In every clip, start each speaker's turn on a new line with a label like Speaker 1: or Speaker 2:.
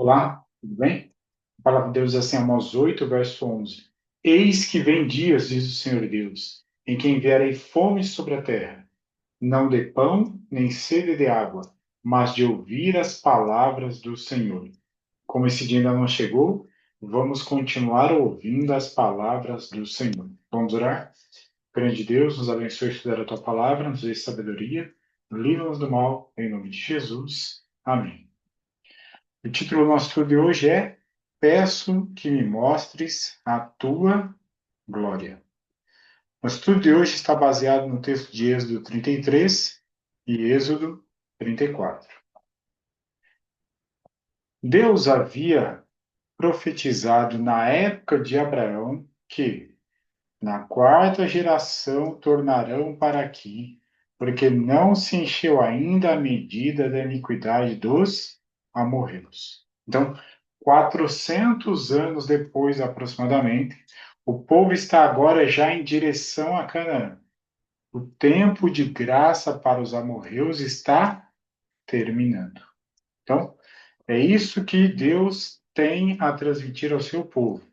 Speaker 1: Olá, tudo bem? A palavra de Deus diz assim, Amós 8, verso 11. Eis que vem dias, diz o Senhor Deus, em que enviarei fome sobre a terra, não de pão, nem sede de água, mas de ouvir as palavras do Senhor. Como esse dia ainda não chegou, vamos continuar ouvindo as palavras do Senhor. Vamos orar? Grande Deus, nos abençoe a estudar a tua palavra, nos dê sabedoria, livra-nos do mal, em nome de Jesus. Amém. O título do nosso estudo de hoje é Peço que me mostres a tua glória. O estudo de hoje está baseado no texto de Êxodo 33 e Êxodo 34. Deus havia profetizado na época de Abraão que na quarta geração tornarão para aqui, porque não se encheu ainda a medida da iniquidade dos amorreus. Então, 400 anos depois, aproximadamente, o povo está agora já em direção a Canaã. O tempo de graça para os amorreus está terminando. Então, é isso que Deus tem a transmitir ao seu povo.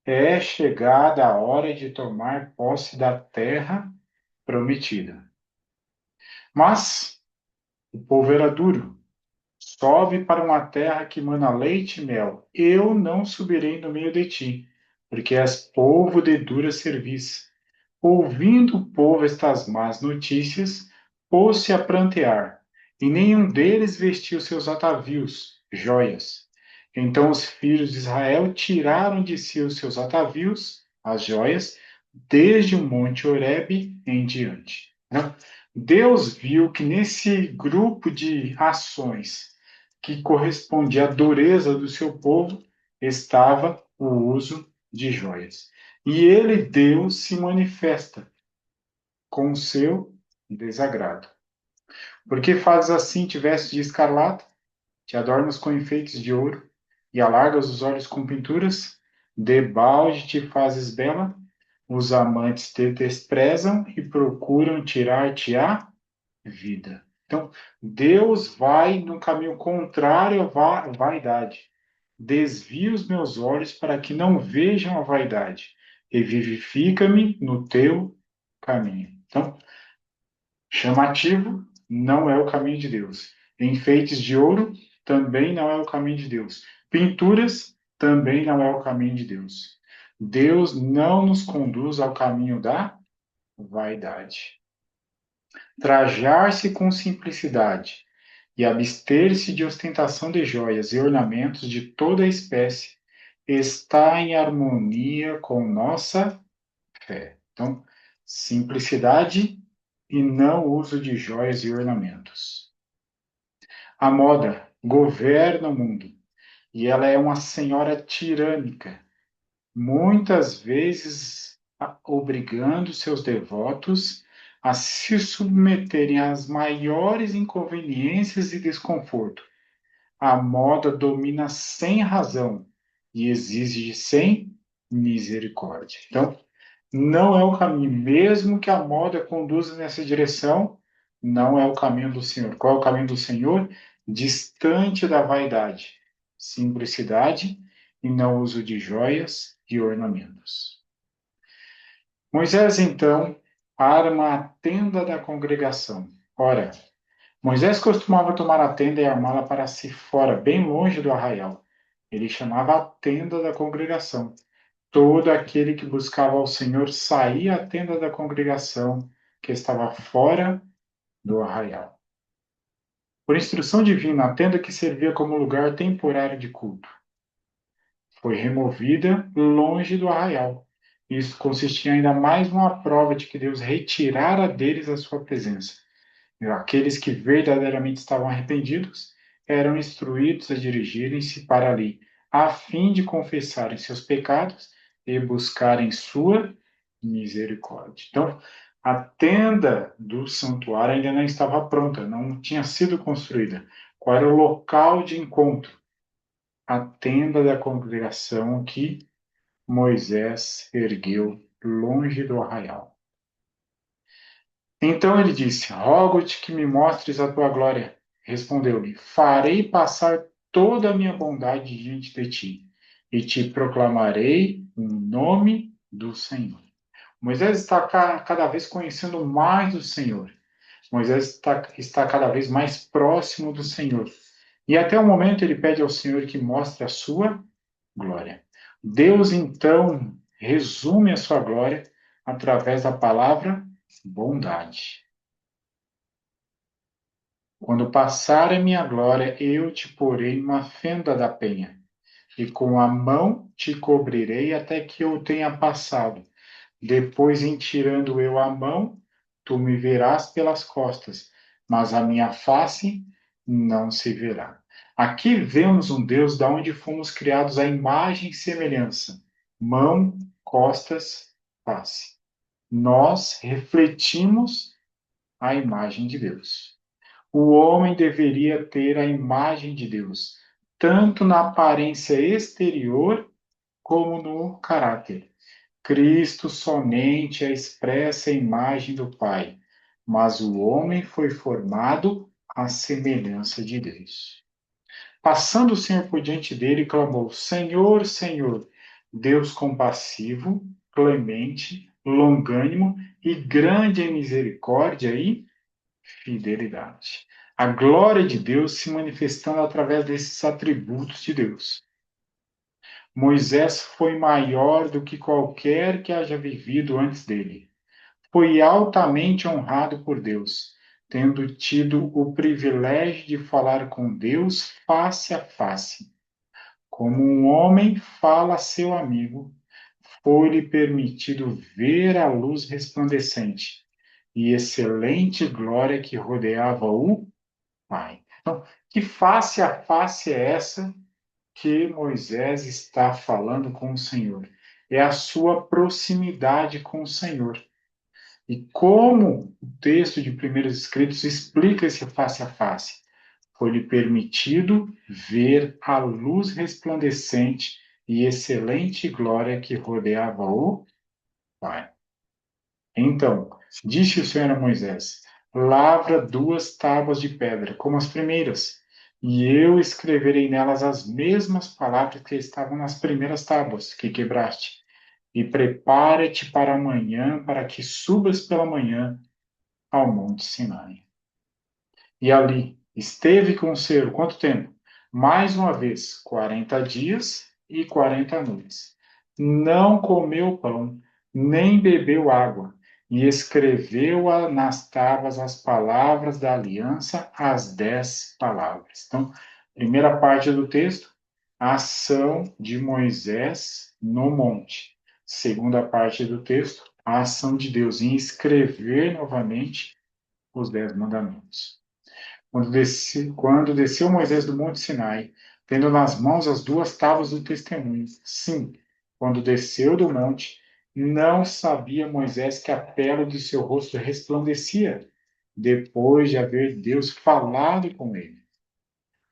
Speaker 1: É chegada a hora de tomar posse da terra prometida. Mas o povo era duro. Sobe para uma terra que mana leite e mel. Eu não subirei no meio de ti, porque és povo de dura cerviz. Ouvindo o povo estas más notícias, pôs-se a prantear, e nenhum deles vestiu seus atavios, joias. Então os filhos de Israel tiraram de si os seus atavios, as joias, desde o monte Horebe em diante. Né? Deus viu que nesse grupo de ações que correspondia à dureza do seu povo estava o uso de joias. E ele, Deus, se manifesta com o seu desagrado. Porque fazes assim, te vestes de escarlata, te adornas com enfeites de ouro, e alargas os olhos com pinturas, debalde te fazes bela, os amantes te desprezam e procuram tirar-te a vida. Então, Deus vai no caminho contrário à vaidade. Desvia os meus olhos para que não vejam a vaidade, e vivifica-me no teu caminho. Então, chamativo não é o caminho de Deus. Enfeites de ouro também não é o caminho de Deus. Pinturas também não é o caminho de Deus. Deus não nos conduz ao caminho da vaidade. Trajar-se com simplicidade e abster-se de ostentação de joias e ornamentos de toda espécie está em harmonia com nossa fé. Então, simplicidade e não uso de joias e ornamentos. A moda governa o mundo e ela é uma senhora tirânica, muitas vezes obrigando seus devotos a se submeterem às maiores inconveniências e desconforto. A moda domina sem razão e exige sem misericórdia. Então, não é o caminho, mesmo que a moda conduza nessa direção, não é o caminho do Senhor. Qual é o caminho do Senhor? Distante da vaidade, simplicidade e não uso de joias e ornamentos. Moisés, então, arma a tenda da congregação. Ora, Moisés costumava tomar a tenda e armá-la para si fora, bem longe do arraial. Ele chamava a tenda da congregação. Todo aquele que buscava ao Senhor saía à tenda da congregação, que estava fora do arraial. Por instrução divina, a tenda que servia como lugar temporário de culto foi removida longe do arraial. Isso consistia ainda mais numa prova de que Deus retirara deles a sua presença. E aqueles que verdadeiramente estavam arrependidos eram instruídos a dirigirem-se para ali, a fim de confessarem seus pecados e buscarem sua misericórdia. Então, a tenda do santuário ainda não estava pronta, não tinha sido construída. Qual era o local de encontro? A tenda da congregação que Moisés ergueu longe do arraial. Então ele disse: Rogo-te que me mostres a tua glória. Respondeu-lhe: Farei passar toda a minha bondade diante de ti, e te proclamarei o nome do Senhor. Moisés está cada vez conhecendo mais o Senhor. Moisés está cada vez mais próximo do Senhor. E até o momento ele pede ao Senhor que mostre a sua glória. Deus, então, resume a sua glória através da palavra bondade. Quando passar a minha glória, eu te porei numa fenda da penha, e com a mão te cobrirei até que eu tenha passado. Depois, em tirando eu a mão, tu me verás pelas costas, mas a minha face não se verá. Aqui vemos um Deus da onde fomos criados à imagem e semelhança. Mão, costas, face. Nós refletimos a imagem de Deus. O homem deveria ter a imagem de Deus, tanto na aparência exterior como no caráter. Cristo somente é a expressa imagem do Pai, mas o homem foi formado à semelhança de Deus. Passando o Senhor por diante dele, clamou: Senhor, Senhor, Deus compassivo, clemente, longânimo e grande em misericórdia e fidelidade. A glória de Deus se manifestando através desses atributos de Deus. Moisés foi maior do que qualquer que haja vivido antes dele. Foi altamente honrado por Deus, tendo tido o privilégio de falar com Deus face a face. Como um homem fala a seu amigo, foi-lhe permitido ver a luz resplandecente e excelente glória que rodeava o Pai. Então, que face a face é essa que Moisés está falando com o Senhor? É a sua proximidade com o Senhor. E como o texto de Primeiros Escritos explica esse face a face? Foi-lhe permitido ver a luz resplandecente e excelente glória que rodeava o Pai. Então, disse o Senhor a Moisés: lavra 2 tábuas de pedra, como as primeiras, e eu escreverei nelas as mesmas palavras que estavam nas primeiras tábuas que quebraste. E prepara-te para amanhã, para que subas pela manhã ao Monte Sinai. E ali esteve com o Senhor quanto tempo? Mais uma vez, 40 dias e 40 noites. Não comeu pão, nem bebeu água, e escreveu nas tábuas as palavras da aliança, as 10 palavras. Então, primeira parte do texto, a ação de Moisés no monte. Segunda parte do texto, a ação de Deus em escrever novamente os 10 mandamentos. Quando desceu Moisés do Monte Sinai, tendo nas mãos as 2 tábuas do testemunho. Sim, quando desceu do monte, não sabia Moisés que a pele do seu rosto resplandecia, depois de haver Deus falado com ele.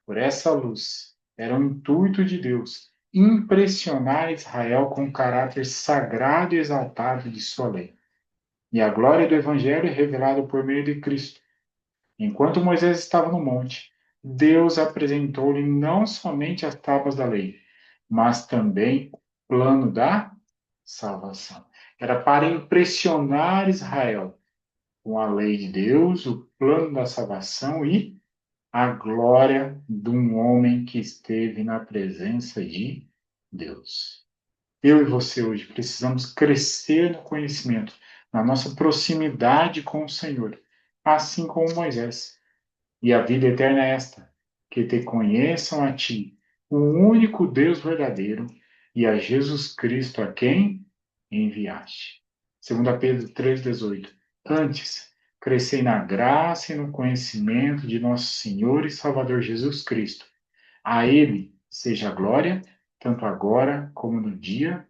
Speaker 1: Por essa luz, era o intuito de Deus impressionar Israel com o caráter sagrado e exaltado de sua lei. E a glória do Evangelho é revelada por meio de Cristo. Enquanto Moisés estava no monte, Deus apresentou-lhe não somente as tábuas da lei, mas também o plano da salvação. Era para impressionar Israel com a lei de Deus, o plano da salvação e a glória de um homem que esteve na presença de Deus. Eu e você hoje precisamos crescer no conhecimento, na nossa proximidade com o Senhor, assim como Moisés. E a vida eterna é esta: que te conheçam a ti, o único Deus verdadeiro, e a Jesus Cristo a quem enviaste. 2 Pedro 3,18. Antes, crescei na graça e no conhecimento de nosso Senhor e Salvador Jesus Cristo. A Ele seja a glória, tanto agora como no dia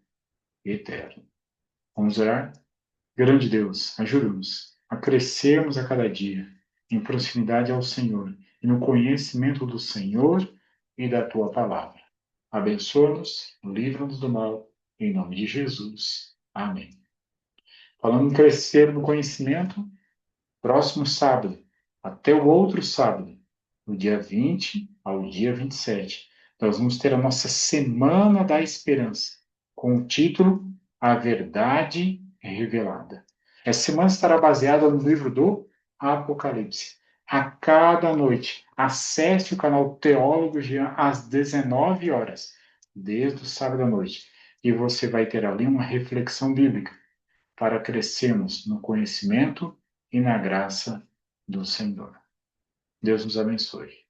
Speaker 1: eterno. Vamos orar? Grande Deus, ajuda-nos a crescermos a cada dia em proximidade ao Senhor e no conhecimento do Senhor e da tua palavra. Abençoa-nos, livra-nos do mal, em nome de Jesus. Amém. Falando em crescer no conhecimento, próximo sábado, até o outro sábado, do dia 20 ao dia 27. Nós vamos ter a nossa Semana da Esperança, com o título A Verdade Revelada. Essa semana estará baseada no livro do Apocalipse. A cada noite, acesse o canal Teólogo Jean às 19 horas, desde o sábado à noite, e você vai ter ali uma reflexão bíblica para crescermos no conhecimento e na graça do Senhor. Deus nos abençoe.